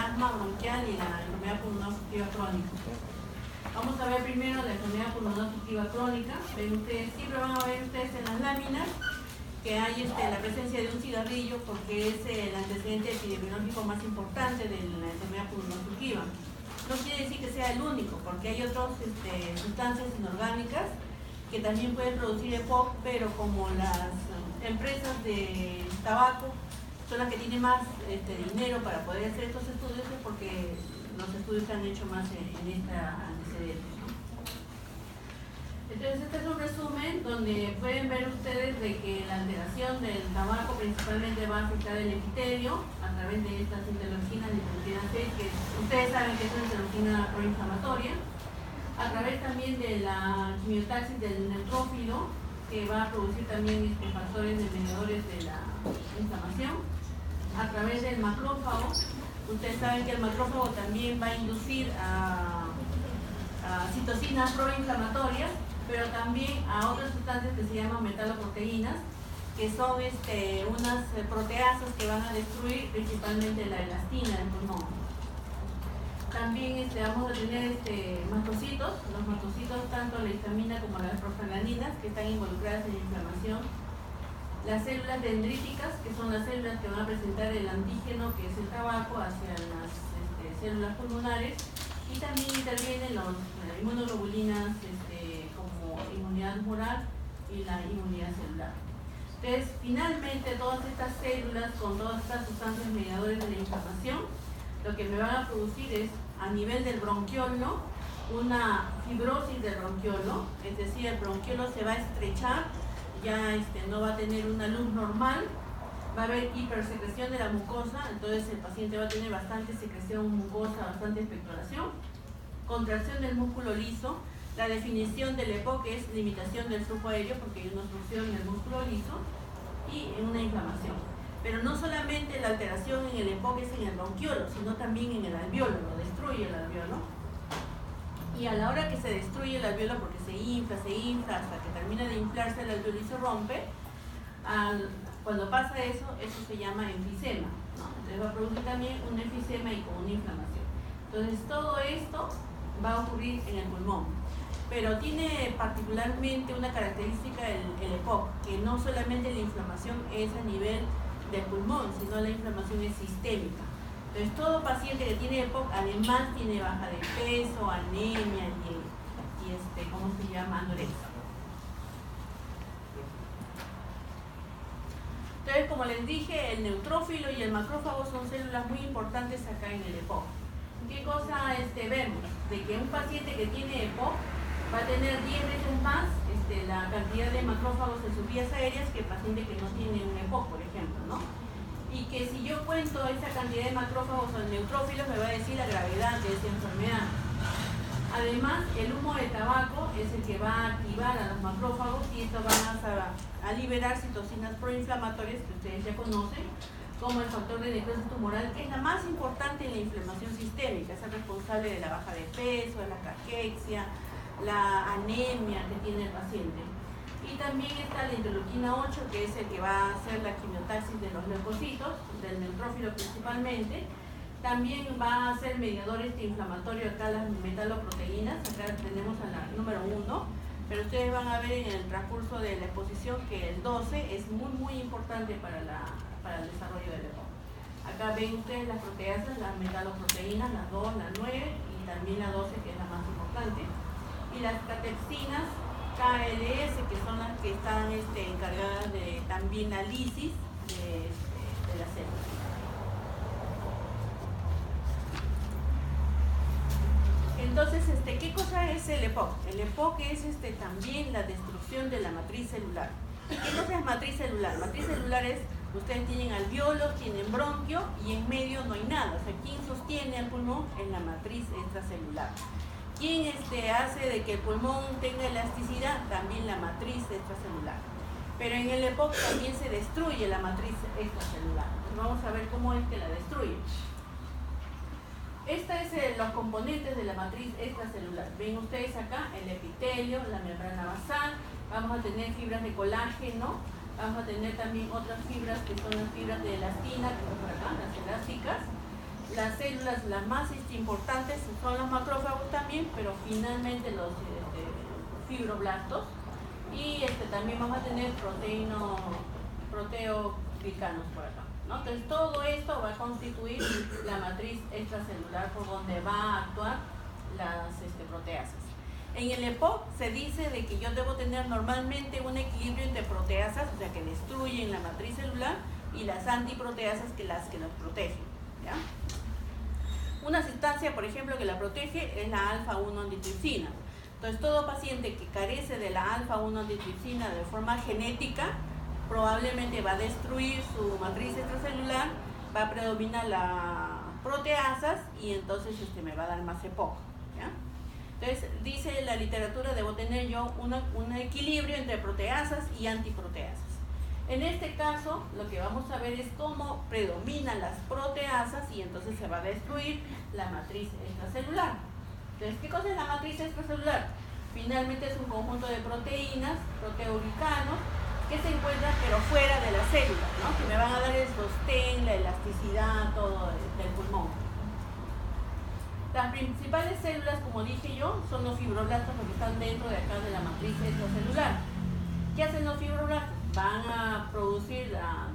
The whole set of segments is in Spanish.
asma bronquial y la enfermedad pulmonar obstructiva crónica. Vamos a ver primero la enfermedad pulmonar obstructiva crónica. Ven ustedes, siempre van a ver ustedes en las láminas que hay la presencia de un cigarrillo, porque es el antecedente epidemiológico más importante de la enfermedad pulmonar obstructiva. No quiere decir que sea el único, porque hay otras sustancias inorgánicas que también pueden producir EPOC, pero como las empresas de tabaco son las que tienen más dinero para poder hacer estos estudios, es porque los estudios se han hecho más en esta antecedente. Entonces, este es un resumen donde pueden ver ustedes de que la alteración del tabaco principalmente va a afectar el epitelio a través de estas interleucinas de interleucina 6, que ustedes saben que es una interleucina proinflamatoria, a través también de la quimiotaxis del neutrófilo, que va a producir también factores de mediadores de la inflamación, a través del macrófago. Ustedes saben que el macrófago también va a inducir a citocinas proinflamatorias, pero también a otras sustancias que se llaman metaloproteínas, que son unas proteasas que van a destruir principalmente la elastina del pulmón. También vamos a tener mastocitos, los mastocitos, tanto la histamina como las prostaglandinas, que están involucradas en la inflamación. Las células dendríticas, que son las células que van a presentar el antígeno, que es el tabaco, hacia las células pulmonares. Y también intervienen las inmunoglobulinas como inmunidad humoral y la inmunidad celular. Entonces, finalmente, todas estas células con todas estas sustancias mediadores de la inflamación, lo que me van a producir es, a nivel del bronquiolo, una fibrosis del bronquiolo, es decir, el bronquiolo se va a estrechar, ya no va a tener una luz normal, va a haber hipersecreción de la mucosa, entonces el paciente va a tener bastante secreción mucosa, bastante expectoración, contracción del músculo liso. La definición del EPOC es limitación del flujo aéreo, porque hay una obstrucción en el músculo liso y en una inflamación. Pero no solamente la alteración en el EPOC es en el bronquiolo, sino también en el alveolo, lo destruye el alveolo. Y a la hora que se destruye el alveolo, porque se infla hasta que termina de inflarse el alveolo y se rompe, cuando pasa eso se llama enfisema, ¿no? Entonces va a producir también un enfisema y con una inflamación. Entonces todo esto va a ocurrir en el pulmón, pero tiene particularmente una característica el EPOC, que no solamente la inflamación es a nivel del pulmón, sino la inflamación es sistémica. Entonces todo paciente que tiene EPOC además tiene baja de peso, anemia y ¿cómo se llama? Anorexia. Entonces, como les dije, el neutrófilo y el macrófago son células muy importantes acá en el EPOC. ¿Qué cosa vemos? De que un paciente que tiene EPOC va a tener 10 veces más la cantidad de macrófagos en sus vías aéreas que el paciente que no tiene un EPOC, por ejemplo, ¿no? Y que si yo cuento esa cantidad de macrófagos o neutrófilos, me va a decir la gravedad de esa enfermedad. Además, el humo de tabaco es el que va a activar a los macrófagos y esto va a liberar citocinas proinflamatorias que ustedes ya conocen, como el factor de necrosis tumoral, que es la más importante en la inflamación sistémica, es el responsable de la baja de peso, de la caquexia, la anemia que tiene el paciente. Y también está la interleuquina 8, que es el que va a hacer la quimiotaxis de los leucocitos, del neutrófilo principalmente. También va a ser mediador inflamatorio acá las metaloproteínas, acá tenemos a la número 1, pero ustedes van a ver en el transcurso de la exposición que el 12 es muy importante para el desarrollo del EPOC. Acá ven ustedes las proteasas, las metaloproteínas, las 2, la 9 y también la 12, que es la más importante. Y las catepsinas KLS, que son las que están encargadas de también la lisis de las células. Entonces, ¿qué cosa es el EPOC? El EPOC es también la destrucción de la matriz celular. ¿Qué cosa es matriz celular? Matriz celular es, ustedes tienen alveolos, tienen bronquio y en medio no hay nada. O sea, ¿quién sostiene al pulmón? Es la matriz extracelular. ¿Quién hace de que el pulmón tenga elasticidad? También la matriz extracelular. Pero en el EPOC también se destruye la matriz extracelular. Entonces vamos a ver cómo es que la destruye. Estos son los componentes de la matriz extracelular. Ven ustedes acá el epitelio, la membrana basal, vamos a tener fibras de colágeno, vamos a tener también otras fibras que son las fibras de elastina, que son por acá, las elásticas, las células las más importantes son los macrófagos también, pero finalmente los fibroblastos, y también vamos a tener proteoglicanos por acá, ¿no? Entonces todo esto va a constituir la matriz extracelular por donde va a actuar las proteasas. En el EPOC se dice de que yo debo tener normalmente un equilibrio entre proteasas, o sea, que destruyen la matriz celular, y las antiproteasas, que las protegen, ¿ya? Una sustancia, por ejemplo, que la protege es la alfa-1 antitripsina. Entonces, todo paciente que carece de la alfa-1 antitripsina de forma genética probablemente va a destruir su matriz extracelular, va a predominar las proteasas y entonces me va a dar más EPOC, ¿ya? Entonces, dice la literatura, debo tener yo un equilibrio entre proteasas y antiproteasas. En este caso, lo que vamos a ver es cómo predominan las proteasas y entonces se va a destruir la matriz extracelular. Entonces, ¿qué cosa es la matriz extracelular? Finalmente es un conjunto de proteínas, proteoglicanos, que se encuentran pero fuera de la célula, ¿no? Que me van a dar el sostén, la elasticidad, todo del pulmón. Las principales células, como dije yo, son los fibroblastos, porque están dentro de acá de la matriz extracelular. ¿Qué hacen los fibroblastos? Van a producir, a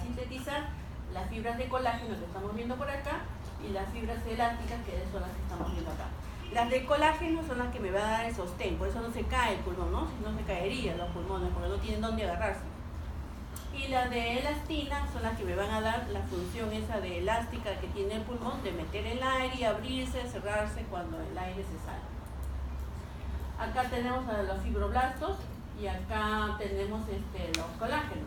sintetizar las fibras de colágeno que estamos viendo por acá y las fibras elásticas, que son las que estamos viendo acá. Las de colágeno son las que me van a dar el sostén, por eso no se cae el pulmón, ¿no? Si no se caerían los pulmones, porque no tienen dónde agarrarse. Y las de elastina son las que me van a dar la función esa de elástica que tiene el pulmón, de meter el aire y abrirse, cerrarse cuando el aire se sale. Acá tenemos a los fibroblastos y acá tenemos los colágenos.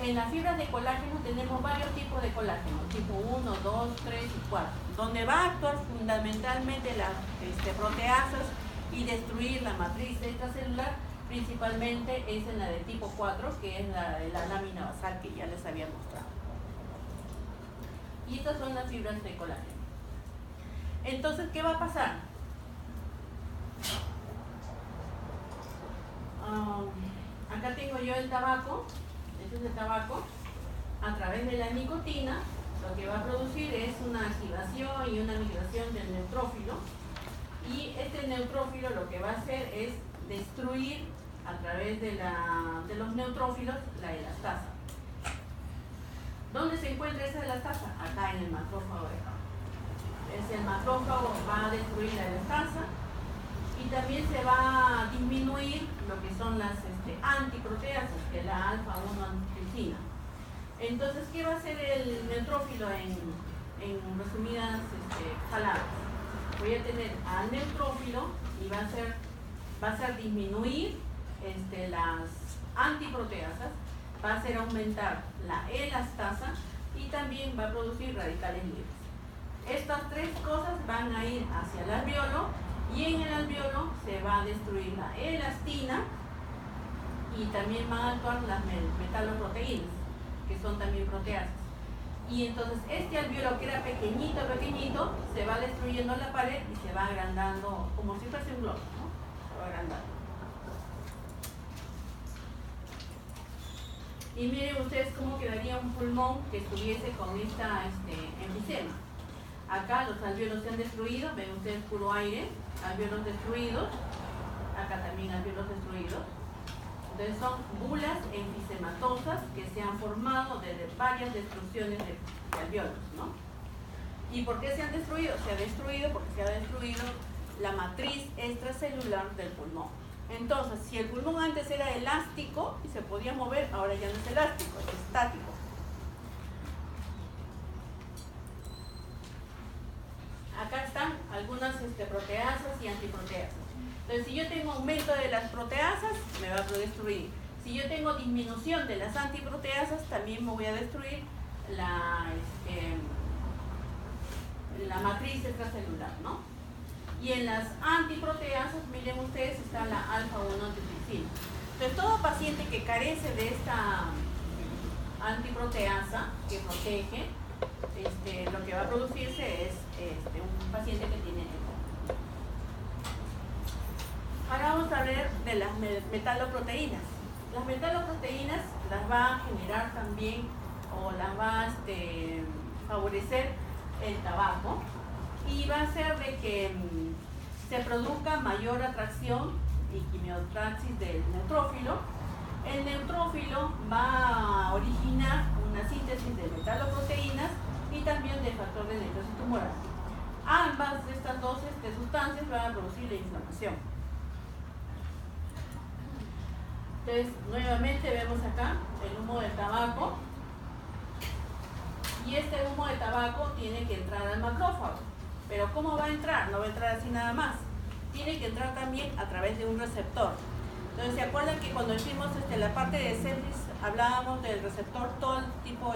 En las fibras de colágeno tenemos varios tipos de colágeno, tipo 1, 2, 3 y 4, donde va a actuar fundamentalmente las proteasas y destruir la matriz extracelular, principalmente es en la de tipo 4, que es la de la lámina basal que ya les había mostrado. Y estas son las fibras de colágeno. Entonces, ¿qué va a pasar? Acá tengo yo el tabaco. Este es el tabaco. A través de la nicotina, lo que va a producir es una activación y una migración del neutrófilo. Y este neutrófilo lo que va a hacer es destruir a través de los neutrófilos la elastasa. ¿Dónde se encuentra esa elastasa? Acá en el macrófago de acá. El macrófago va a destruir la elastasa y también se va a disminuir lo que son las antiproteasas, que es la alfa-1 antitripsina. Entonces, ¿qué va a hacer el neutrófilo en resumidas palabras? Voy a tener al neutrófilo y va a hacer disminuir las antiproteasas, va a hacer aumentar la elastasa y también va a producir radicales libres. Estas tres cosas van a ir hacia el alveolo y en el alveolo se va a destruir la elastina y también van a actuar las metaloproteínas, que son también proteasas. Y entonces este alveolo, que era pequeñito, se va destruyendo la pared y se va agrandando como si fuese un globo, ¿no? Se va agrandando. Y miren ustedes cómo quedaría un pulmón que estuviese con esta enfisema. Acá los alveolos se han destruido, ven ustedes puro aire, alveolos destruidos, acá también alveolos destruidos. Entonces son bulas enfisematosas que se han formado desde varias destrucciones de alveolos, ¿no? ¿Y por qué se han destruido? Se ha destruido porque se ha destruido la matriz extracelular del pulmón. Entonces, si el pulmón antes era elástico y se podía mover, ahora ya no es elástico, es estático. Acá están algunas proteasas y antiproteasas. Entonces, si yo tengo aumento de las proteasas, me va a destruir. Si yo tengo disminución de las antiproteasas, también me voy a destruir la matriz extracelular, ¿no? Y en las antiproteasas, miren ustedes, está la alfa-1 antitripsina. Entonces, todo paciente que carece de esta antiproteasa que protege, lo que va a producirse es un paciente que tiene EPOC. Ahora vamos a ver de las metaloproteínas. Las metaloproteínas las va a generar también, o las va a favorecer el tabaco y va a hacer de que se produzca mayor atracción y quimiotaxis del neutrófilo. El neutrófilo va a originar una síntesis de metaloproteínas y también de factor de necrosis tumoral. Ambas de estas dos sustancias van a producir la inflamación. Entonces, nuevamente vemos acá el humo del tabaco. Y este humo de tabaco tiene que entrar al macrófago. Pero ¿cómo va a entrar? No va a entrar así nada más. Tiene que entrar también a través de un receptor. Entonces, ¿se acuerdan que cuando hicimos la parte de sepsis hablábamos del receptor TOL tipo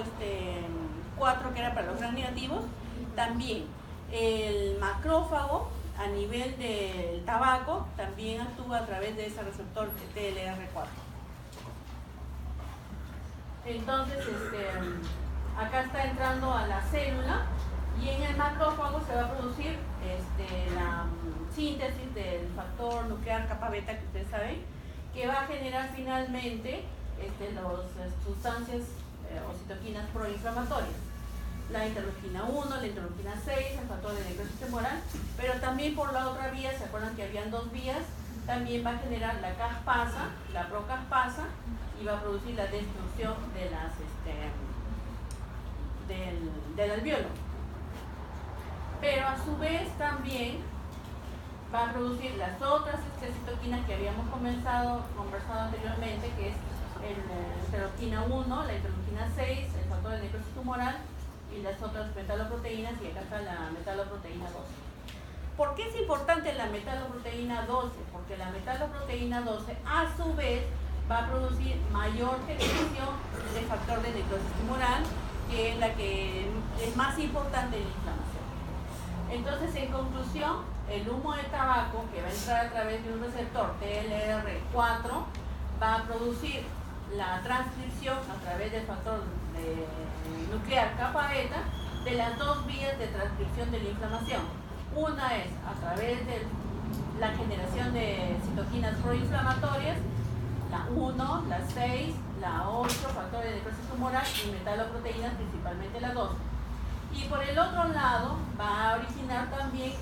4 que era para los gram negativos? También el macrófago a nivel del tabaco también actúa a través de ese receptor TLR4. Entonces, acá está entrando a la célula y en el macrófago se va a producir la síntesis del factor nuclear kappa beta que ustedes saben, que va a generar finalmente las sustancias o citoquinas proinflamatorias. La interleuquina 1, la interleuquina 6, el factor de necrosis tumoral, pero también por la otra vía, ¿se acuerdan que habían dos vías? También va a generar la caspasa, la procaspasa, y va a producir la destrucción de las, del alveolo. Pero a su vez también va a producir las otras citoquinas que habíamos conversado anteriormente, que es la interleuquina 1, la interleuquina 6, el factor de necrosis tumoral y las otras metaloproteínas, y acá está la metaloproteína 12. ¿Por qué es importante la metaloproteína 12? Porque la metaloproteína 12 a su vez va a producir mayor generación de factor de necrosis tumoral, que es la que es más importante en la inflamación. Entonces, en conclusión, el humo de tabaco, que va a entrar a través de un receptor TLR4, va a producir la transcripción a través del factor nuclear kappa beta de las dos vías de transcripción de la inflamación. Una es a través de la generación de citoquinas proinflamatorias, la 1, la 6, la 8, factor de necrosis tumoral y metaloproteínas, principalmente la 2. Y por el otro lado va a originar también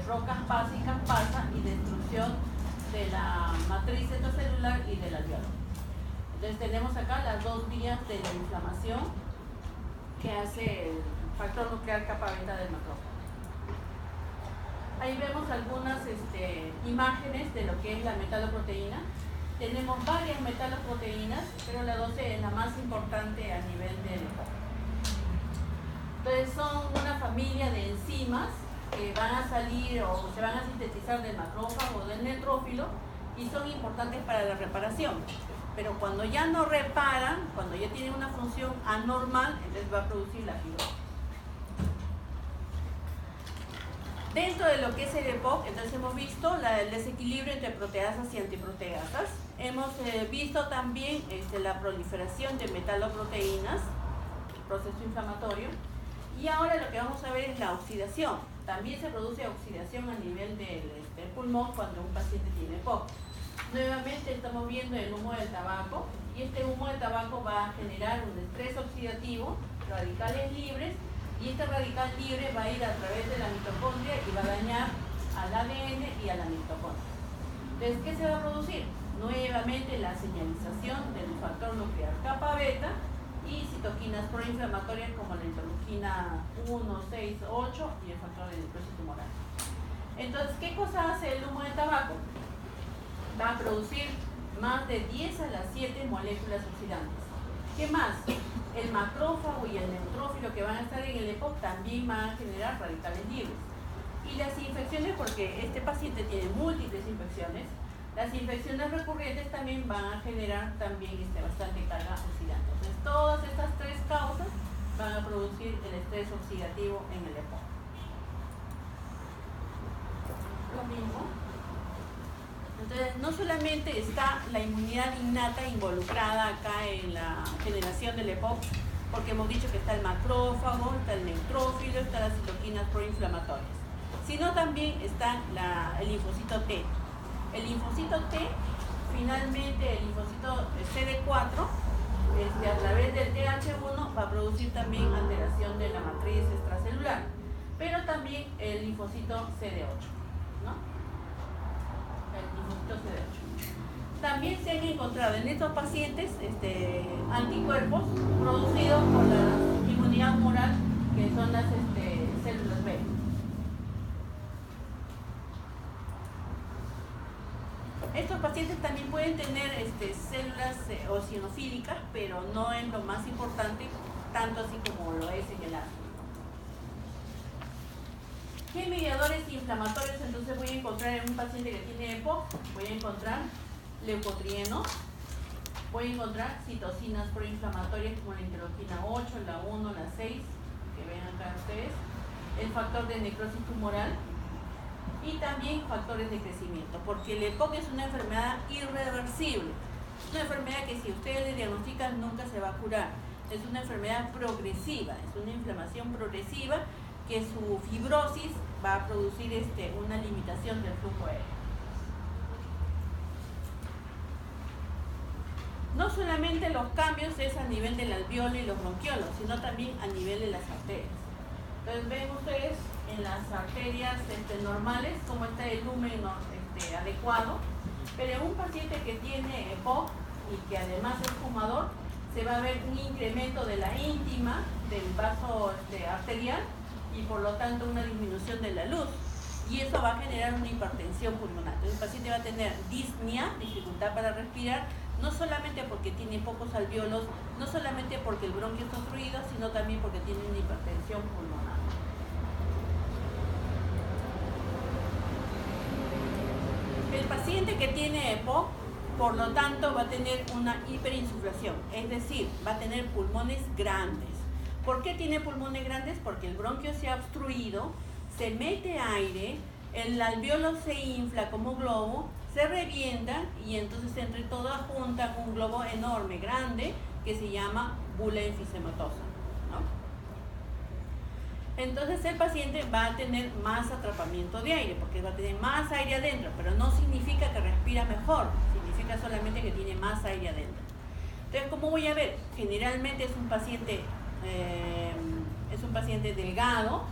procaspasa y caspasa y destrucción de la matriz citocelular y del alveolo. Entonces tenemos acá las dos vías de la inflamación que hace el factor nuclear kappa beta del macrófago. Ahí vemos algunas imágenes de lo que es la metaloproteína. Tenemos varias metaloproteínas, pero la 12 es la más importante a nivel del EPOC. Entonces son una familia de enzimas que van a salir o se van a sintetizar del macrófago o del neutrófilo y son importantes para la reparación. Pero cuando ya no reparan, cuando ya tienen una función anormal, entonces va a producir la fibrosis. Dentro de lo que es el EPOC, entonces hemos visto el desequilibrio entre proteasas y antiproteasas. Hemos visto también la proliferación de metaloproteínas, proceso inflamatorio. Y ahora lo que vamos a ver es la oxidación. También se produce oxidación a nivel del pulmón cuando un paciente tiene EPOC. Nuevamente estamos viendo el humo del tabaco y este humo del tabaco va a generar un estrés oxidativo, radicales libres, y este radical libre va a ir a través de la mitocondria y va a dañar al ADN y a la mitocondria. Entonces, ¿qué se va a producir? Nuevamente la señalización del factor nuclear kappa beta y citoquinas proinflamatorias como la interleuquina 1, 6, 8 y el factor de necrosis tumoral. Entonces, ¿qué cosa hace el humo de tabaco? Va a producir más de 10 a las 7 moléculas oxidantes. ¿Qué más? El macrófago y el neutrófilo que van a estar en el EPOC también van a generar radicales libres. Y las infecciones, porque este paciente tiene múltiples infecciones, las infecciones recurrentes también van a generar también bastante carga oxidante. Entonces, todas estas tres causas van a producir el estrés oxidativo en el EPOC. Lo mismo. Entonces, no solamente está la inmunidad innata involucrada acá en la generación del EPOC, porque hemos dicho que está el macrófago, está el neutrófilo, están las citoquinas proinflamatorias, sino también está el linfocito T. El linfocito T, finalmente el linfocito CD4, a través del TH1 va a producir también alteración de la matriz extracelular. pero también el linfocito CD8, ¿no? El linfocito CD8. También se han encontrado en estos pacientes anticuerpos producidos por la inmunidad humoral, que son las células B. Estos pacientes también pueden tener células eosinofílicas, pero no es lo más importante, tanto así como lo es en el asma. ¿Qué mediadores inflamatorios entonces voy a encontrar en un paciente que tiene EPOC? Voy a encontrar leucotrienos, voy a encontrar citocinas proinflamatorias como la interleuquina 8, la 1, la 6, que ven acá ustedes, el factor de necrosis tumoral y también factores de crecimiento, porque el EPOC es una enfermedad irreversible, es una enfermedad que si ustedes le diagnostican nunca se va a curar, es una enfermedad progresiva, es una inflamación progresiva que su fibrosis va a producir una limitación del flujo aéreo. No solamente los cambios es a nivel del alveolo y los bronquiolos, sino también a nivel de las arterias. Entonces ven ustedes en las arterias normales cómo está el lumen adecuado, pero en un paciente que tiene EPOC y que además es fumador, se va a ver un incremento de la íntima del vaso arterial y por lo tanto una disminución de la luz, y eso va a generar una hipertensión pulmonar. Entonces el paciente va a tener disnea, dificultad para respirar, no solamente porque tiene pocos alveolos, no solamente porque el bronquio está obstruido, sino también porque tiene una hipertensión pulmonar. El paciente que tiene EPOC, por lo tanto, va a tener una hiperinsuflación, es decir, va a tener pulmones grandes. ¿Por qué tiene pulmones grandes? Porque el bronquio se ha obstruido, se mete aire, el alveolo se infla como globo, se revienta y entonces entre todas juntan un globo enorme, grande, que se llama bula enfisematosa, ¿no? Entonces el paciente va a tener más atrapamiento de aire, porque va a tener más aire adentro, pero no significa que respira mejor, significa solamente que tiene más aire adentro. Entonces, ¿cómo voy a ver? Generalmente es un paciente delgado,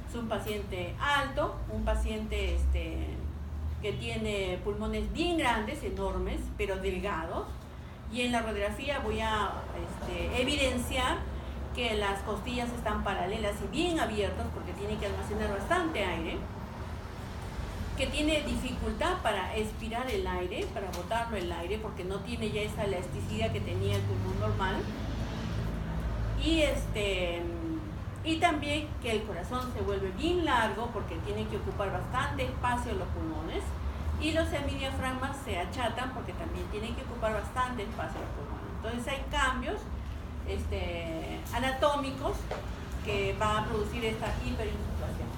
es un paciente alto, un paciente que tiene pulmones bien grandes, enormes, pero delgados, y en la radiografía voy a evidenciar que las costillas están paralelas y bien abiertas porque tiene que almacenar bastante aire, que tiene dificultad para expirar el aire, para botarlo el aire, porque no tiene ya esa elasticidad que tenía el pulmón normal, y también que el corazón se vuelve bien largo porque tiene que ocupar bastante espacio los pulmones, y los semidiafragmas se achatan porque también tienen que ocupar bastante espacio los pulmones. Entonces hay cambios anatómicos que va a producir esta hiperinsuflación.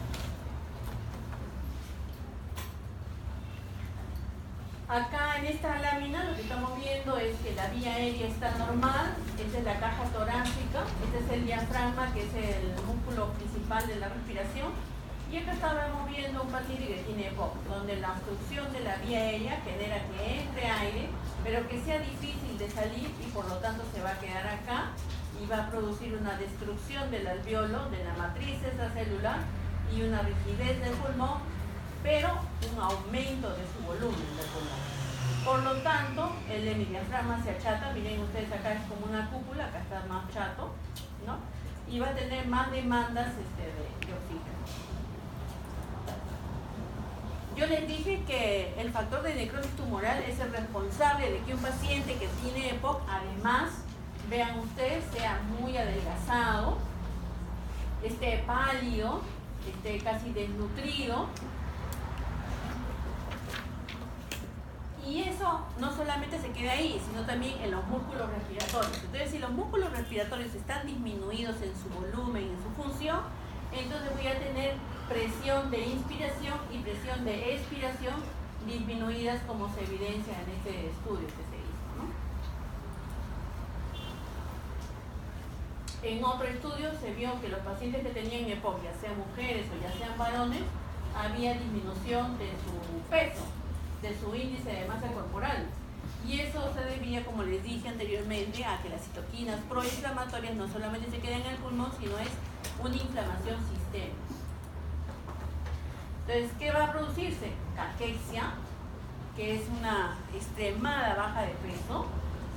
Acá en esta lámina lo que estamos viendo es que la vía aérea está normal, esta es la caja torácica, este es el diafragma, que es el músculo principal de la respiración, y acá estamos viendo un paciente que tiene EPOC, donde la obstrucción de la vía aérea genera que entre aire, pero que sea difícil de salir y por lo tanto se va a quedar acá y va a producir una destrucción del alveolo, de la matriz extracelular y una rigidez del pulmón, pero un aumento de su volumen del pulmón. Por lo tanto, el hemidiafragma se achata, miren ustedes acá es como una cúpula, acá está más chato, ¿no? Y va a tener más demandas de oxígeno. Yo les dije que el factor de necrosis tumoral es el responsable de que un paciente que tiene EPOC, además, vean ustedes, sea muy adelgazado, esté pálido, esté casi desnutrido. Y eso no solamente se queda ahí, sino también en los músculos respiratorios. Entonces, si los músculos respiratorios están disminuidos en su volumen, en su función, entonces voy a tener presión de inspiración y presión de expiración disminuidas, como se evidencia en este estudio que se hizo, ¿no? En otro estudio se vio que los pacientes que tenían EPOC, ya sean mujeres o ya sean varones, había disminución de su peso, de su índice de masa corporal, y eso se debía, como les dije anteriormente, a que las citoquinas proinflamatorias no solamente se quedan en el pulmón, sino es una inflamación sistémica. Entonces, ¿qué va a producirse? Caquexia, que es una extremada baja de peso,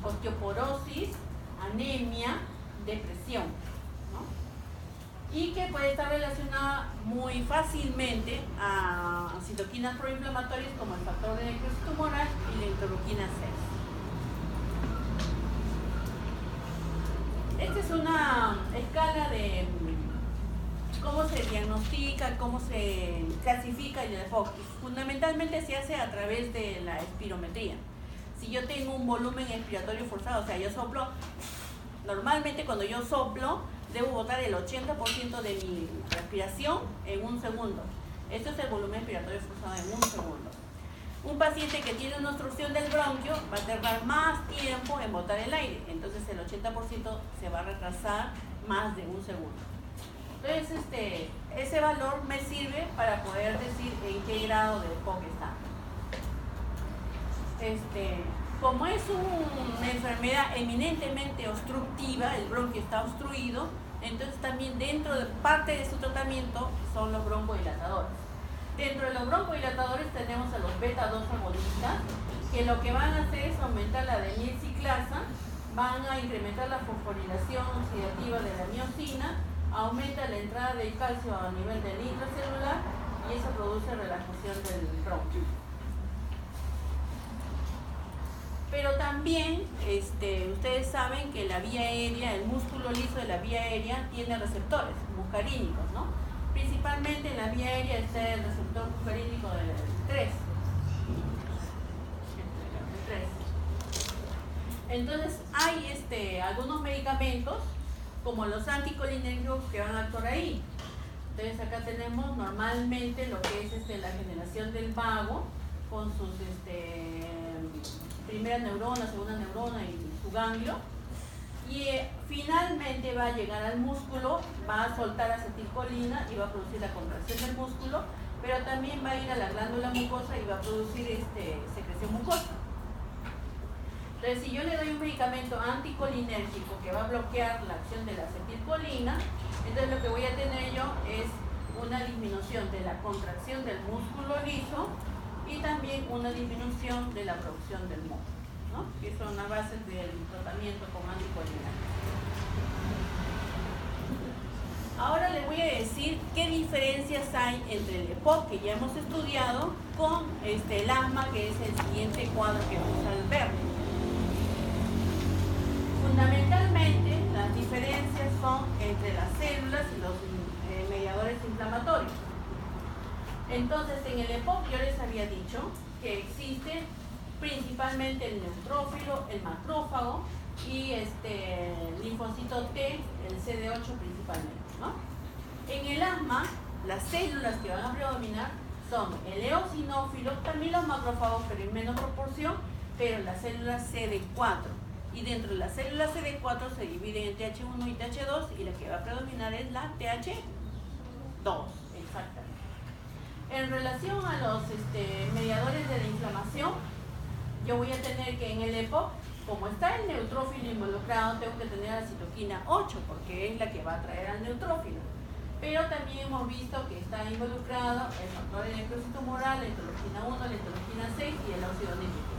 osteoporosis, anemia, depresión, ¿no? Y que puede estar relacionada muy fácilmente a citoquinas proinflamatorias como el factor de necrosis tumoral y la interleuquina 6. Esta es una escala de cómo se diagnostica, cómo se clasifica el EPOC. Fundamentalmente se hace a través de la espirometría. Si yo tengo un volumen expiratorio forzado, o sea, yo soplo, normalmente cuando yo soplo, debo botar el 80% de mi respiración en un segundo. Esto es el volumen expiratorio forzado en un segundo. Un paciente que tiene una obstrucción del bronquio va a tardar más tiempo en botar el aire, entonces el 80% se va a retrasar más de un segundo. Entonces, ese valor me sirve para poder decir en qué grado de EPOC está. Como es una enfermedad eminentemente obstructiva, el bronquio está obstruido, entonces también dentro de parte de su tratamiento son los broncodilatadores. Dentro de los broncodilatadores tenemos a los beta-2 agonistas, que lo que van a hacer es aumentar la adenilciclasa, van a incrementar la fosforilación oxidativa de la miosina, aumenta la entrada del calcio a nivel del intracelular y eso produce relajación del bronquio. Pero también ustedes saben que la vía aérea, el músculo liso de la vía aérea tiene receptores muscarínicos, ¿no? Principalmente en la vía aérea está el receptor muscarínico del 3. Entonces hay algunos medicamentos como los anticolinérgicos que van a actuar ahí. Entonces acá tenemos normalmente lo que es la generación del vago con sus primera neurona, segunda neurona y su ganglio. Y finalmente va a llegar al músculo, va a soltar acetilcolina y va a producir la contracción del músculo, pero también va a ir a la glándula mucosa y va a producir secreción mucosa. Entonces, si yo le doy un medicamento anticolinérgico que va a bloquear la acción de la acetilcolina, entonces lo que voy a tener yo es una disminución de la contracción del músculo liso y también una disminución de la producción del moco, ¿no? Que son las bases del tratamiento con anticolinérgicos. Ahora les voy a decir qué diferencias hay entre el EPOC que ya hemos estudiado con el asma, que es el siguiente cuadro que vamos a ver. Fundamentalmente, las diferencias son entre las células y los mediadores inflamatorios. Entonces, en el EPOC yo les había dicho que existe principalmente el neutrófilo, el macrófago y el linfocito T, el CD8 principalmente, ¿no? En el asma, las células que van a predominar son el eosinófilo, también los macrófagos, pero en menor proporción, pero las células CD4. Y dentro de las células CD4 se dividen en TH1 y TH2 y la que va a predominar es la TH2, exactamente. En relación a los mediadores de la inflamación, yo voy a tener que en el EPOC, como está el neutrófilo involucrado, tengo que tener la citoquina 8 porque es la que va a atraer al neutrófilo. Pero también hemos visto que está involucrado el factor de necrosis tumoral, la interleuquina 1, la interleuquina 6 y el óxido nítrico.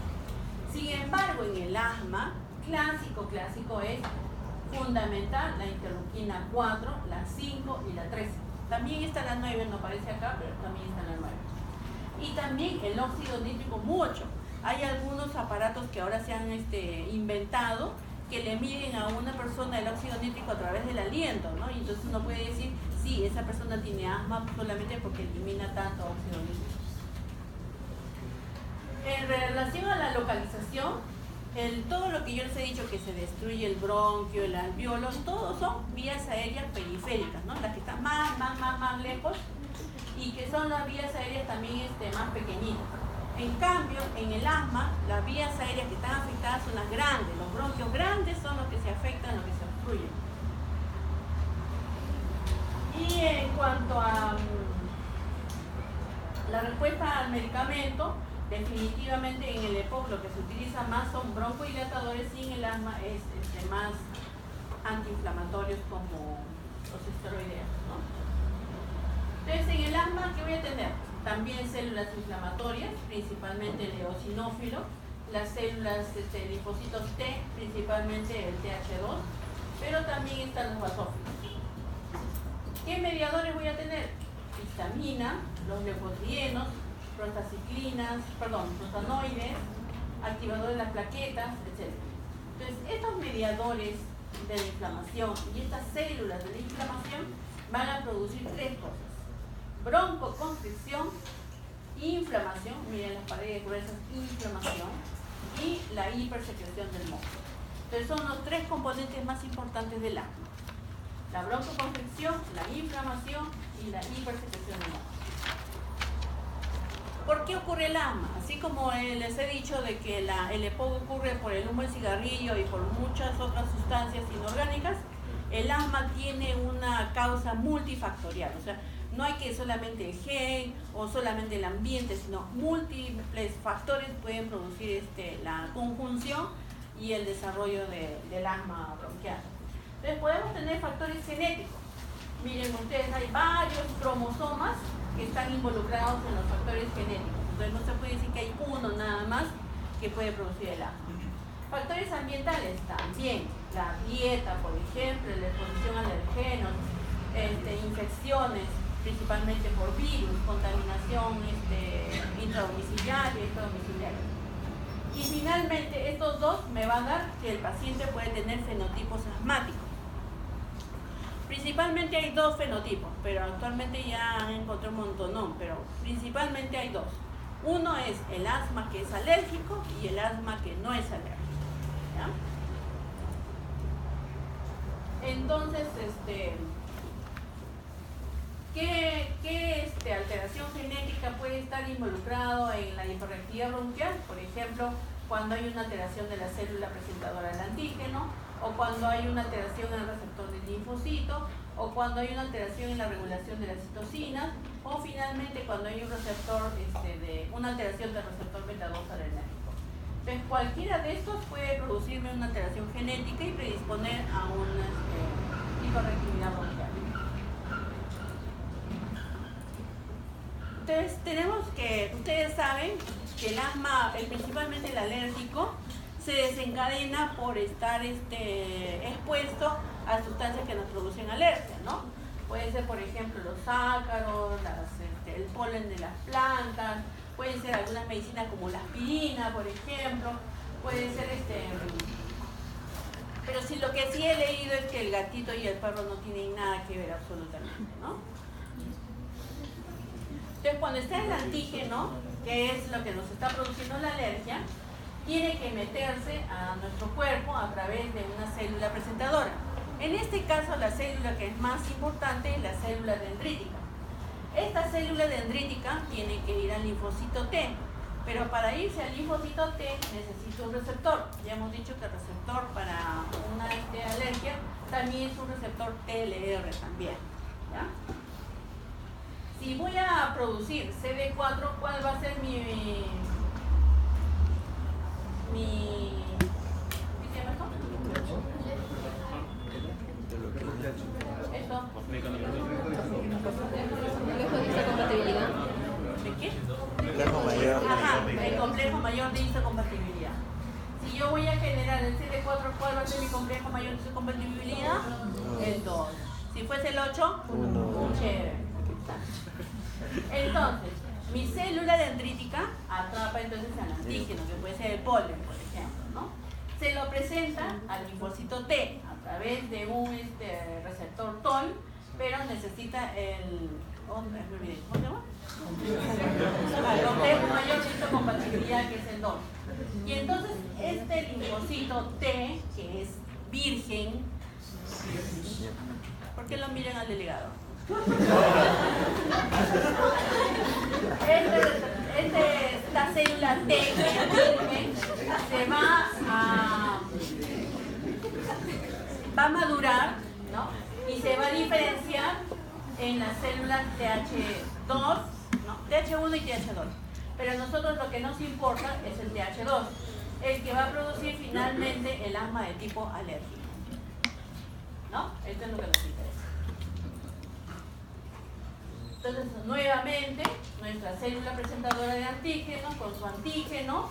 Sin embargo, en el asma, clásico es fundamental la interleuquina 4, la 5 y la 13. También está la 9, no aparece acá, pero también está la 9. Y también el óxido nítrico mucho. Hay algunos aparatos que ahora se han inventado que le miden a una persona el óxido nítrico a través del aliento, ¿no? Y entonces uno puede decir, sí, esa persona tiene asma solamente porque elimina tanto óxido nítrico. En relación a la localización, todo lo que yo les he dicho que se destruye el bronquio, el alveolo, todos son vías aéreas periféricas, ¿no? Las que están más lejos y que son las vías aéreas también más pequeñitas. En cambio, en el asma, las vías aéreas que están afectadas son las grandes, los bronquios grandes son los que se afectan, los que se obstruyen. Y en cuanto a la respuesta al medicamento, definitivamente en el EPOC lo que se utiliza más son broncodilatadores y en el asma es más antiinflamatorios como los esteroideos, ¿no? Entonces, en el asma, ¿qué voy a tener? también células inflamatorias, principalmente el eosinófilo, las células linfocitos T, principalmente el TH2, pero también están los basófilos. ¿Qué mediadores voy a tener? Histamina, los leucotrienos, prostanoides, activadores de las plaquetas, etc. Entonces, estos mediadores de la inflamación y estas células de la inflamación van a producir tres cosas: broncoconstricción, inflamación, miren las paredes gruesas, inflamación, y la hipersecreción del moco. Entonces son los tres componentes más importantes del asma: la broncoconstricción, la inflamación y la hipersecreción del moco. ¿Por qué ocurre el asma? Así como les he dicho de que el EPOC ocurre por el humo del cigarrillo y por muchas otras sustancias inorgánicas, el asma tiene una causa multifactorial. O sea, no hay que solamente el gen o solamente el ambiente, sino múltiples factores pueden producir la conjunción y el desarrollo del asma bronquial. Entonces podemos tener factores genéticos. Miren ustedes, hay varios cromosomas que están involucrados en los factores genéticos. Entonces no se puede decir que hay uno nada más que puede producir el asma. Factores ambientales también, la dieta, por ejemplo, la exposición a alergenos, infecciones, principalmente por virus, contaminación intradomiciliaria y extradomiciliaria. Y finalmente estos dos me van a dar que el paciente puede tener fenotipos asmáticos. Principalmente hay dos fenotipos, pero actualmente ya han encontrado un montón, pero principalmente hay dos. Uno es el asma que es alérgico y el asma que no es alérgico, ¿ya? Entonces, ¿qué alteración genética puede estar involucrado en la hiperreactividad bronquial? Por ejemplo, cuando hay una alteración de la célula presentadora del antígeno, o cuando hay una alteración en el receptor del linfocito, o cuando hay una alteración en la regulación de las citocinas, o finalmente cuando hay un receptor, una alteración del receptor beta 2 adrenérgico. Entonces, cualquiera de estos puede producirme una alteración genética y predisponer a una hiperreactividad bronquial. Entonces, ustedes saben que el asma, principalmente el alérgico, se desencadena por estar expuesto a sustancias que nos producen alergia, ¿no? Puede ser, por ejemplo, los ácaros, el polen de las plantas, pueden ser algunas medicinas como la aspirina, por ejemplo, puede ser pero sí, lo que sí he leído es que el gatito y el perro no tienen nada que ver absolutamente, ¿no? Entonces, cuando está el antígeno, que es lo que nos está produciendo la alergia, tiene que meterse a nuestro cuerpo a través de una célula presentadora. En este caso, la célula que es más importante es la célula dendrítica. Esta célula dendrítica tiene que ir al linfocito T, pero para irse al linfocito T necesita un receptor. Ya hemos dicho que el receptor para una alergia también es un receptor TLR también, ¿ya? Si voy a producir CD4, ¿cuál va a ser ¿qué se llama esto? ¿Esto? ¿Complejo de histocompatibilidad? ¿De qué? Complejo mayor. Ajá, el complejo mayor de histocompatibilidad. Si yo voy a generar el CD4, ¿cuál va a ser mi complejo mayor de histocompatibilidad? El 2. Si fuese el 8, 1. Chévere. Entonces, mi célula dendrítica atrapa entonces al antígeno, que puede ser el polen, por ejemplo, ¿no? Se lo presenta al linfocito T a través de un receptor TOL, pero necesita el... ¿cómo se llama? El complejo mayor de histocompatibilidad, que es el 2. Y entonces este linfocito T, que es virgen, ¿por qué lo miran al delegado? Esta célula T, que es virgen, se va a madurar, ¿no? Y se va a diferenciar en las células TH2, ¿no? TH1 y TH2. Pero a nosotros lo que nos importa es el TH2, el que va a producir finalmente el asma de tipo alérgico, ¿no? Esto es lo que nos interesa. Entonces, nuevamente, nuestra célula presentadora de antígeno con su antígeno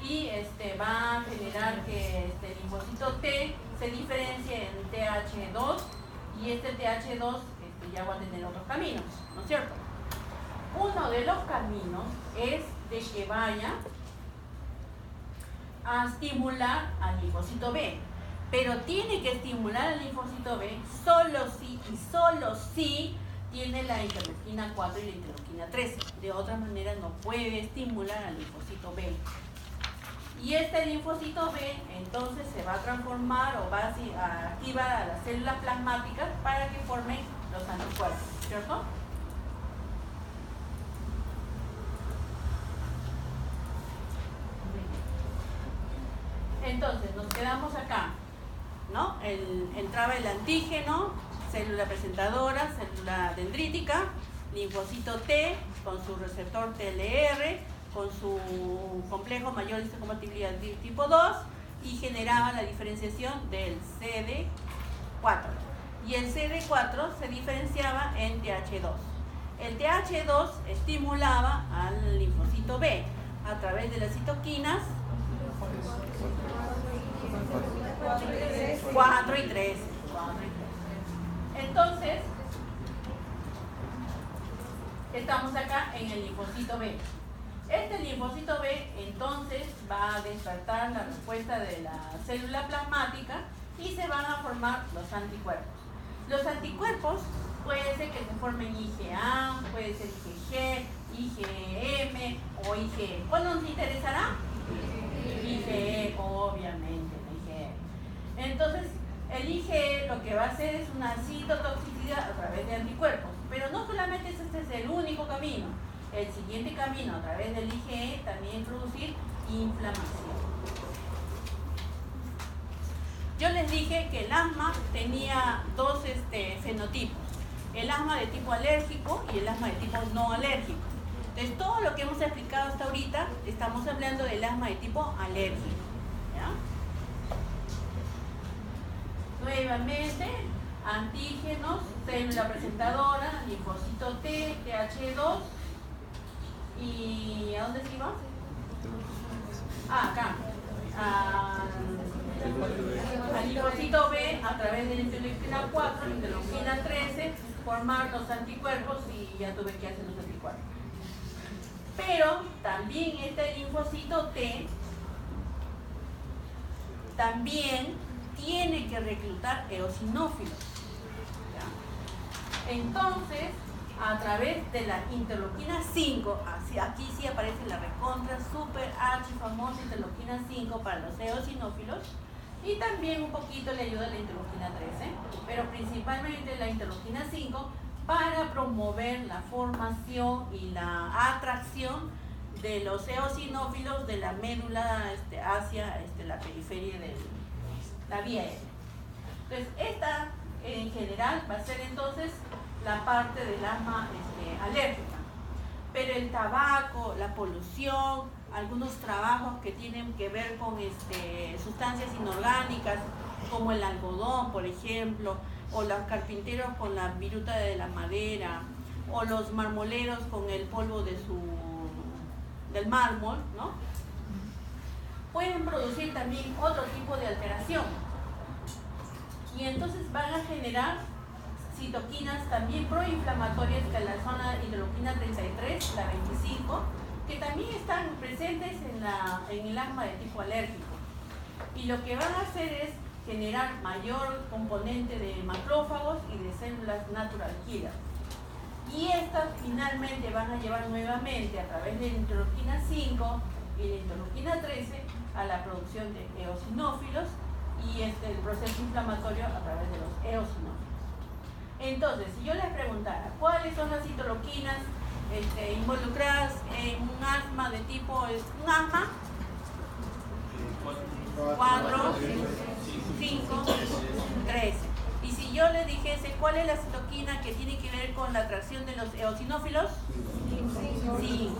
y va a generar que el linfocito T se diferencie en TH2 y este TH2 ya va a tener otros caminos, ¿no es cierto? Uno de los caminos es de que vaya a estimular al linfocito B, pero tiene que estimular al linfocito B solo si y solo si tiene la interleuquina 4 y la interleuquina 13. De otra manera no puede estimular al linfocito B. Y este linfocito B entonces se va a transformar o va a activar a las células plasmáticas para que formen los anticuerpos, ¿cierto? Entonces nos quedamos acá, ¿no? Entraba el antígeno, célula presentadora, célula dendrítica, linfocito T con su receptor TLR, con su complejo mayor de histocompatibilidad tipo 2 y generaba la diferenciación del CD4. Y el CD4 se diferenciaba en TH2. El TH2 estimulaba al linfocito B a través de las citoquinas 4 y 3. Entonces, estamos acá en el linfocito B. Este linfocito B entonces va a despertar la respuesta de la célula plasmática y se van a formar los anticuerpos. Los anticuerpos puede ser que se formen IgA, puede ser IgG, IgM o IgE. ¿Cuál nos interesará? IgE, obviamente, IgE. Entonces, el IgE lo que va a hacer es una citotoxicidad a través de anticuerpos. Pero no solamente este es el único camino. El siguiente camino a través del IgE también producir inflamación. Yo les dije que el asma tenía dos fenotipos. El asma de tipo alérgico y el asma de tipo no alérgico. Entonces, todo lo que hemos explicado hasta ahorita, estamos hablando del asma de tipo alérgico. ¿Ya? Nuevamente, antígenos, célula presentadora, linfocito T, TH2. ¿Y a dónde se iba? Acá. Al linfocito B, a través de la interleuquina 4, interleuquina 13, formar los anticuerpos y ya tuve que hacer los anticuerpos. Pero también este linfocito T también tiene que reclutar eosinófilos. ¿Ya? Entonces, a través de la interleuquina 5, aquí sí aparece la recontra super famosa interleuquina 5 para los eosinófilos, y también un poquito le ayuda la interleuquina 13, pero principalmente la interleuquina 5 para promover la formación y la atracción de los eosinófilos de la médula hacia la periferia de la vía aérea. Entonces, esta en general va a ser entonces la parte del asma alérgica. Pero el tabaco, la polución, algunos trabajos que tienen que ver con sustancias inorgánicas, como el algodón, por ejemplo, o los carpinteros con la viruta de la madera, o los marmoleros con el polvo del mármol, ¿no? Pueden producir también otro tipo de alteración. Y entonces van a generar citoquinas también proinflamatorias, que es la zona interleuquina 33, la 25, que también están presentes en el asma de tipo alérgico. Y lo que van a hacer es generar mayor componente de macrófagos y de células natural killer. Y estas finalmente van a llevar nuevamente a través de la interleuquina 5 y la interleuquina 13 a la producción de eosinófilos y el proceso inflamatorio a través de los eosinófilos. Entonces, si yo les preguntara cuáles son las citoloquinas involucradas en un asma de tipo, un asma 4, 5, 13. Y si yo les dijese cuál es la citoquina que tiene que ver con la atracción de los eosinófilos, 5.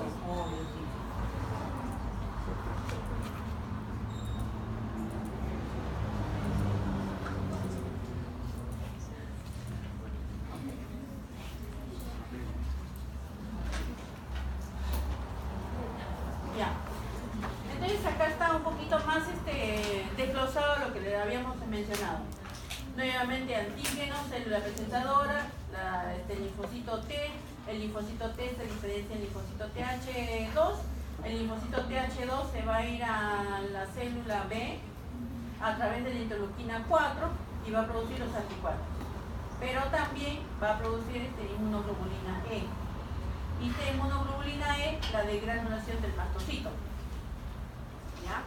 poquito más desglosado lo que le habíamos mencionado. Nuevamente antígenos, célula presentadora, el linfocito T. El linfocito T se diferencia del linfocito TH2. El linfocito TH2 se va a ir a la célula B a través de la interleuquina 4 y va a producir los anticuerpos. Pero también va a producir inmunoglobulina E. Y esta inmunoglobulina E, la degranulación del mastocito. ¿Ya?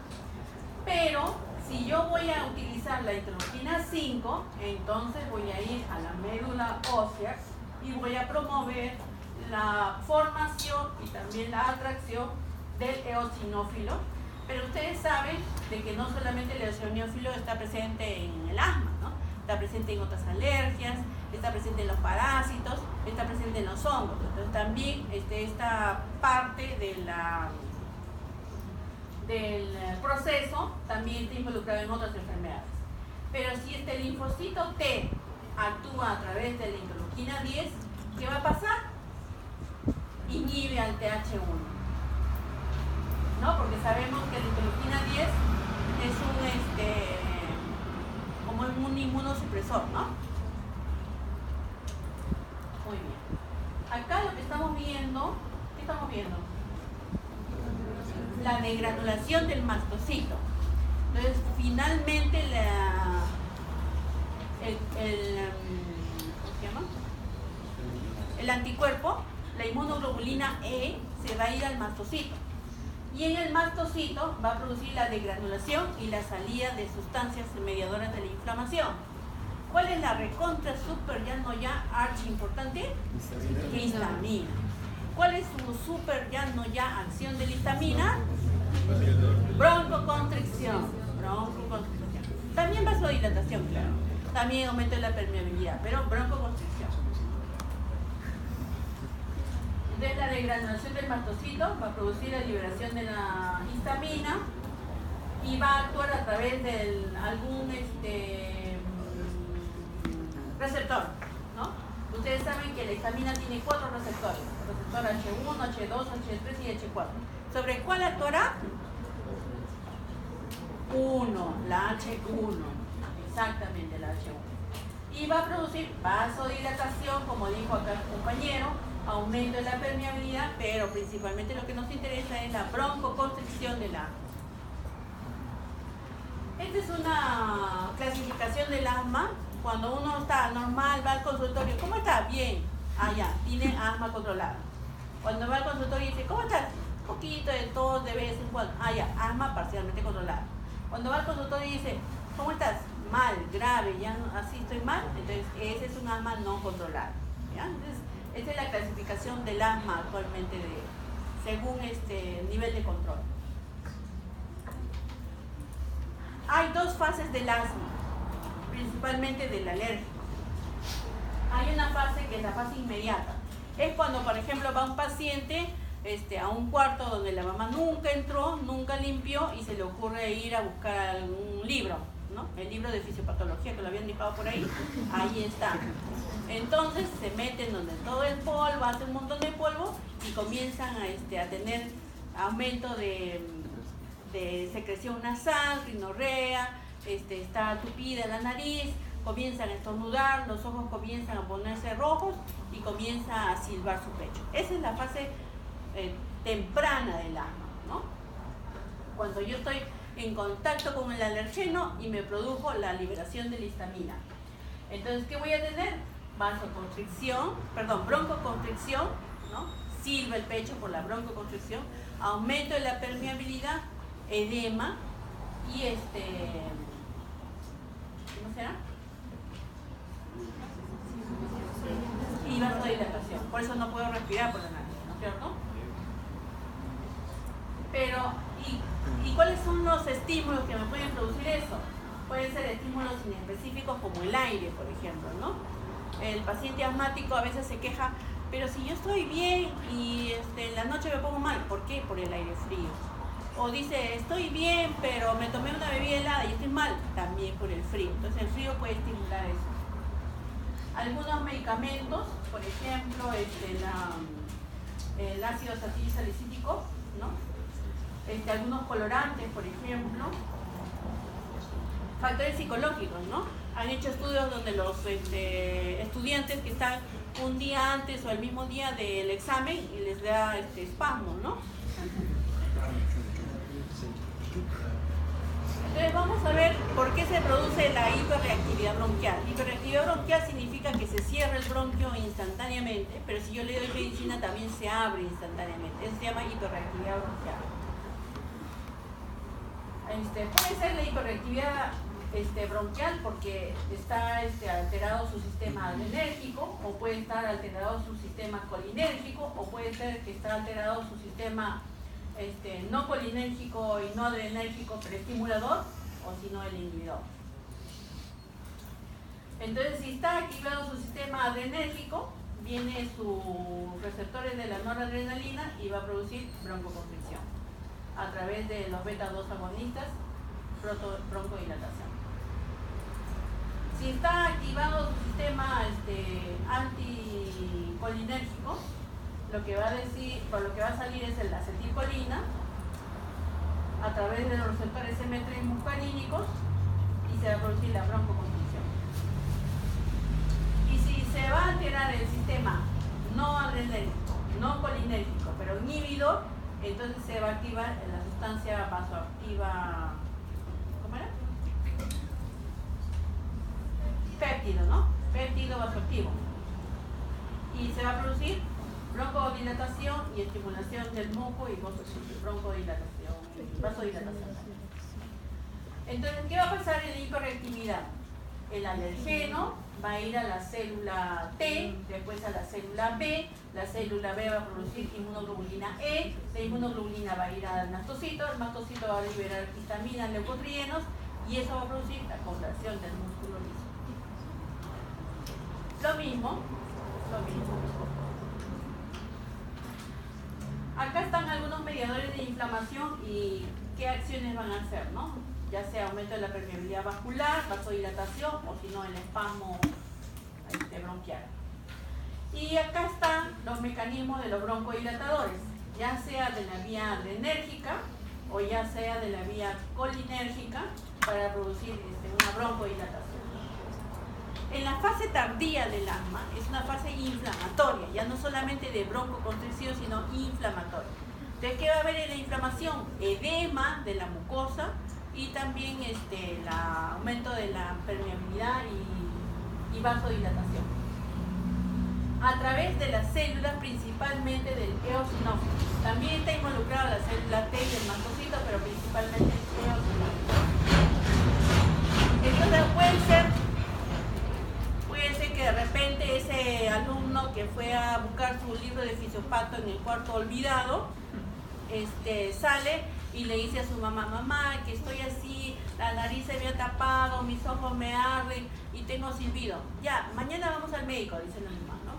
Pero si yo voy a utilizar la interleuquina 5, entonces voy a ir a la médula ósea y voy a promover la formación y también la atracción del eosinófilo. Pero ustedes saben de que no solamente el eosinófilo está presente en el asma, ¿no? Está presente en otras alergias, está presente en los parásitos, está presente en los hongos. Entonces también esta parte de del proceso también está involucrado en otras enfermedades. Pero si este linfocito T actúa a través de la interleuquina 10, ¿qué va a pasar? Inhibe al TH1, ¿no? Porque sabemos que la interleuquina 10 es como un inmunosupresor, ¿no? Muy bien. Acá lo que estamos viendo, ¿qué estamos viendo? La degranulación del mastocito. Entonces, finalmente ¿cómo se llama? El anticuerpo, la inmunoglobulina E, se va a ir al mastocito. Y en el mastocito va a producir la degranulación y la salida de sustancias mediadoras de la inflamación. ¿Cuál es la recontra super ya archi importante? Histamina. ¿Cuál es su super ya acción de la histamina? Broncoconstricción. También vasodilatación, claro. También aumento de la permeabilidad, pero broncoconstricción. Entonces la degranulación del mastocito va a producir la liberación de la histamina y va a actuar a través de algún receptor, ¿no? Ustedes saben que la histamina tiene 4 receptores: receptor H1, H2, H3 y H4. ¿Sobre cuál actuará? La H1, exactamente la H1. Y va a producir vasodilatación, como dijo acá el compañero, aumento de la permeabilidad, pero principalmente lo que nos interesa es la broncoconstricción del asma. Esta es una clasificación del asma. Cuando uno está normal, va al consultorio, ¿cómo está? Bien. Ah, ya, tiene asma controlada. Cuando va al consultorio y dice, ¿cómo estás? Un poquito de tos de vez en cuando. Ah, ya, asma parcialmente controlada. Cuando va al consultorio y dice, ¿cómo estás? Mal, grave, ya no, así estoy mal. Entonces, ese es un asma no controlada. ¿Ya? Entonces, esta es la clasificación del asma actualmente según nivel de control. Hay 2 fases del asma, principalmente del alérgico. Hay una fase que es la fase inmediata. Es cuando, por ejemplo, va un paciente a un cuarto donde la mamá nunca entró, nunca limpió y se le ocurre ir a buscar algún libro, ¿no? El libro de fisiopatología que lo habían dejado por ahí está. Entonces se meten donde todo el polvo, hace un montón de polvo y comienzan a tener aumento de secreción nasal, rinorrea, está tupida la nariz, comienzan a estornudar, los ojos comienzan a ponerse rojos y comienza a silbar su pecho. Esa es la fase temprana del asma, ¿no? Cuando yo estoy en contacto con el alergeno y me produjo la liberación de la histamina. Entonces, ¿qué voy a tener? Broncoconstricción, ¿no? Silba el pecho por la broncoconstricción, aumento de la permeabilidad, edema y ¿cómo será? Y vasodilatación. Por eso no puedo respirar por la nariz, ¿no es cierto? Pero, ¿y cuáles son los estímulos que me pueden producir eso? Pueden ser estímulos inespecíficos como el aire, por ejemplo, ¿no? El paciente asmático a veces se queja, pero si yo estoy bien y en la noche me pongo mal, ¿por qué? Por el aire frío. O dice, estoy bien, pero me tomé una bebida helada y estoy mal, también por el frío. Entonces el frío puede estimular eso. Algunos medicamentos, por ejemplo, el ácido salicílico, ¿no? algunos colorantes, por ejemplo. Factores psicológicos, ¿no? Han hecho estudios donde los estudiantes que están un día antes o el mismo día del examen y les da espasmos, ¿no? Entonces vamos a ver por qué se produce la hiperreactividad bronquial. Hiperreactividad bronquial significa que se cierra el bronquio instantáneamente, pero si yo le doy medicina también se abre instantáneamente. Eso se llama hiperreactividad bronquial. Puede ser la hiperreactividad bronquial porque está alterado su sistema adrenérgico, o puede estar alterado su sistema colinérgico, o puede ser que está alterado su sistema no colinérgico y no adrenérgico, pero estimulador, o si no el inhibidor. Entonces, si está activado su sistema adrenérgico, viene sus receptores de la noradrenalina y va a producir broncoconstricción a través de los beta-2 agonistas, broncodilatación. Si está activado su sistema anticolinérgico, lo que va a salir es la acetilcolina a través de los receptores M3 muscarínicos y se va a producir la broncoconstricción. Y si se va a alterar el sistema no adrenérgico, no colinérgico, pero inhibidor, entonces se va a activar la sustancia vasoactiva, ¿cómo era? Péptido, ¿no? Péptido vasoactivo. Y se va a producir broncodilatación y estimulación del moco y vasodilatación. Entonces, ¿qué va a pasar en la hiperreactividad? El alergeno va a ir a la célula T, después a la célula B, la célula B va a producir inmunoglobulina E, la inmunoglobulina va a ir al mastocito, el mastocito va a liberar histamina, leucotrienos, y eso va a producir la contracción del músculo liso. Lo mismo. Acá están algunos mediadores de inflamación y qué acciones van a hacer, ¿no? Ya sea aumento de la permeabilidad vascular, vasodilatación o si no el espasmo bronquial. Y acá están los mecanismos de los broncodilatadores, ya sea de la vía adrenérgica o ya sea de la vía colinérgica para producir una broncodilatación. En la fase tardía del asma es una fase inflamatoria, ya no solamente de broncoconstricción, sino inflamatoria. Entonces, ¿qué va a haber en la inflamación? Edema de la mucosa y también el aumento de la permeabilidad y vasodilatación. A través de las células, principalmente del eosinófilo. También está involucrada la célula T y el mastocito, pero principalmente el eosinófilo. Entonces, puede ser que de repente ese alumno que fue a buscar su libro de fisiopato en el cuarto olvidado, sale y le dice a su mamá: mamá, que estoy así, la nariz se me ha tapado, mis ojos me arden y tengo silbido. Ya, mañana vamos al médico, dice la mamá, ¿no?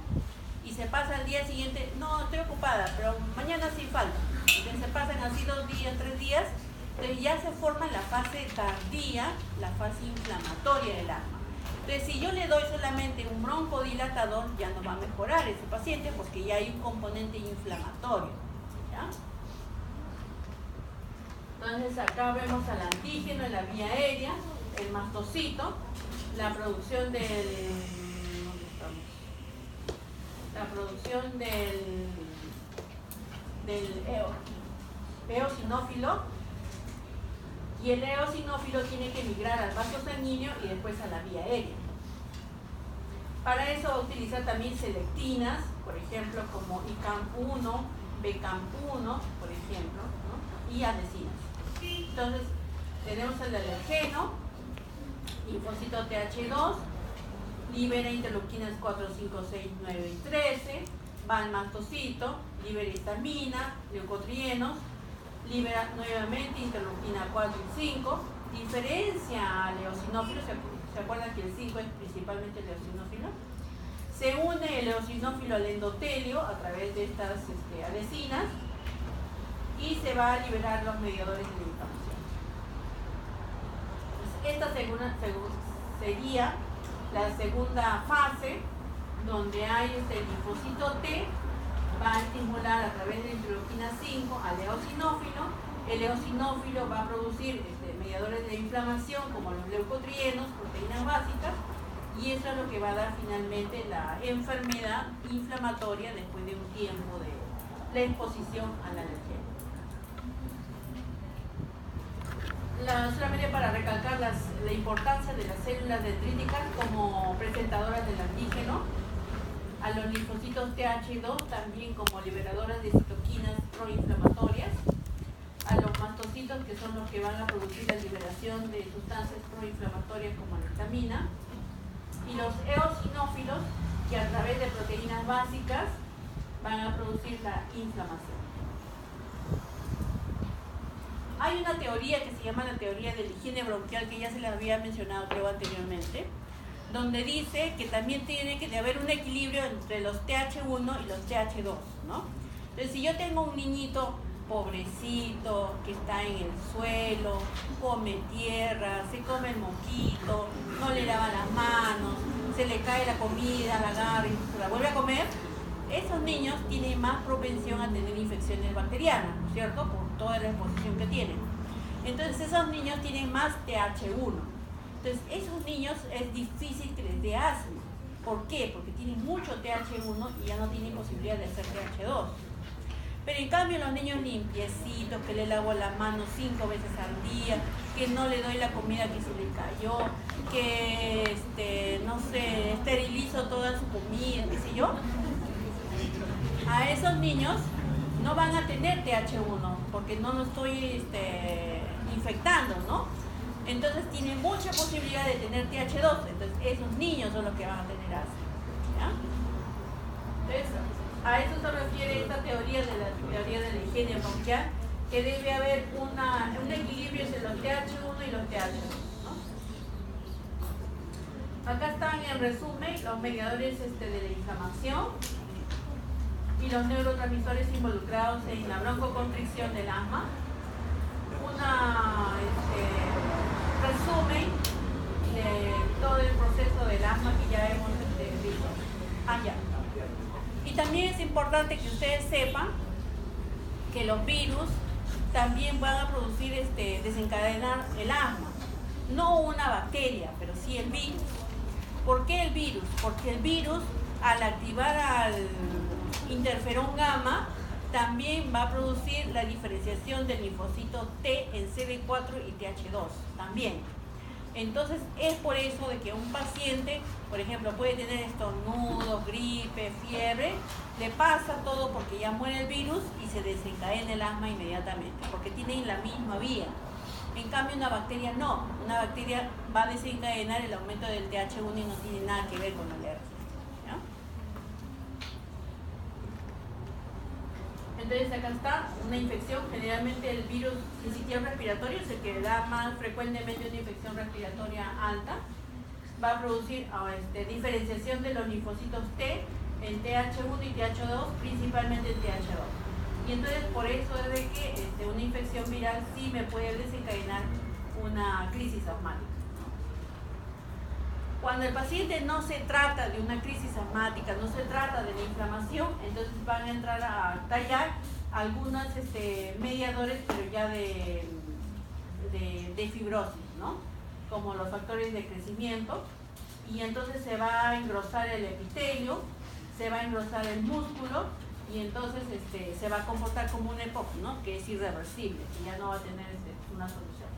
Y se pasa al día siguiente: no, estoy ocupada, pero mañana sí falta. Entonces se pasan así 2 días, 3 días, entonces ya se forma la fase tardía, la fase inflamatoria del asma. Entonces, si yo le doy solamente un broncodilatador, ya no va a mejorar ese paciente porque ya hay un componente inflamatorio, ¿ya? Entonces, acá vemos al antígeno en la vía aérea, el mastocito, la producción del... ¿dónde estamos? La producción del eosinófilo, y el eosinófilo tiene que migrar al vaso sanguíneo y después a la vía aérea. Para eso va a utilizar también selectinas, por ejemplo, como ICAM1, BCAM1, por ejemplo, ¿no? Y adhesinas. Entonces, tenemos el alergeno, linfocito TH2, libera interleuquinas 4, 5, 6, 9 y 13, va al mastocito, libera histamina, leucotrienos, libera nuevamente interleuquina 4 y 5, diferencia al eosinófilo, ¿se acuerdan que el 5 es principalmente el eosinófilo? Se une el eosinófilo al endotelio a través de estas adhesinas y se va a liberar los mediadores de la inflamación. Esta sería la segunda fase, donde hay linfocito T, va a estimular a través de la interleuquina 5 al eosinófilo El eosinófilo va a producir mediadores de inflamación como los leucotrienos, proteínas básicas, y eso es lo que va a dar finalmente la enfermedad inflamatoria después de un tiempo de la exposición al alergeno. Solamente para recalcar la importancia de las células dendríticas como presentadoras del antígeno, a los linfocitos TH2 también como liberadoras de citoquinas proinflamatorias, a los mastocitos que son los que van a producir la liberación de sustancias proinflamatorias como la histamina, y los eosinófilos que a través de proteínas básicas van a producir la inflamación. Hay una teoría que se llama la teoría de la higiene bronquial, que ya se la había mencionado creo anteriormente, donde dice que también tiene que haber un equilibrio entre los TH1 y los TH2, ¿no? Entonces, si yo tengo un niñito pobrecito que está en el suelo, come tierra, se come el moquito, no le lava las manos, se le cae la comida, la agarra y se la vuelve a comer, esos niños tienen más propensión a tener infecciones bacterianas, ¿no es cierto? Por toda la exposición que tienen. Entonces, esos niños tienen más TH1. Entonces, esos niños es difícil que les dé asma. ¿Por qué? Porque tienen mucho TH1 y ya no tienen posibilidad de hacer TH2. Pero en cambio los niños limpiecitos, que le lavo las manos 5 veces al día, que no le doy la comida que se le cayó, que no sé, esterilizo toda su comida, qué sé yo, a esos niños no van a tener TH1 porque no lo estoy infectando, ¿no? Entonces tienen mucha posibilidad de tener TH2, entonces esos niños son los que van a tener asma, ¿ya? Entonces, a eso se refiere esta teoría de la higiene bronquial, que debe haber un equilibrio entre los TH1 y los TH2, ¿no? Acá están en resumen los mediadores de la inflamación y los neurotransmisores involucrados en la broncoconstricción del asma. Resumen de todo el proceso del asma que ya hemos visto. Ya. Y también es importante que ustedes sepan que los virus también van a producir, desencadenar el asma. No una bacteria, pero sí el virus. ¿Por qué el virus? Porque el virus, al activar al interferón gamma, también va a producir la diferenciación del linfocito T en CD4 y TH2 también. Entonces es por eso de que un paciente, por ejemplo, puede tener estornudos, gripe, fiebre, le pasa todo porque ya muere el virus y se desencadena el asma inmediatamente, porque tienen la misma vía. En cambio una bacteria no, una bacteria va a desencadenar el aumento del TH1 y no tiene nada que ver con la alergia. Entonces acá está una infección, generalmente el virus sincitial respiratorio es el que da más frecuentemente una infección respiratoria alta, va a producir diferenciación de los linfocitos T en TH1 y TH2, principalmente en TH2. Y entonces por eso es de que una infección viral sí me puede desencadenar una crisis asmática. Cuando el paciente no se trata de una crisis asmática, no se trata de la inflamación, entonces van a entrar a tallar algunos mediadores, pero ya de fibrosis, ¿no? Como los factores de crecimiento, y entonces se va a engrosar el epitelio, se va a engrosar el músculo, y entonces se va a comportar como un EPOC, ¿no? Que es irreversible, que ya no va a tener una solución.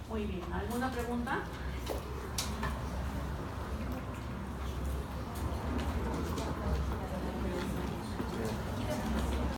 Muy bien, ¿alguna pregunta?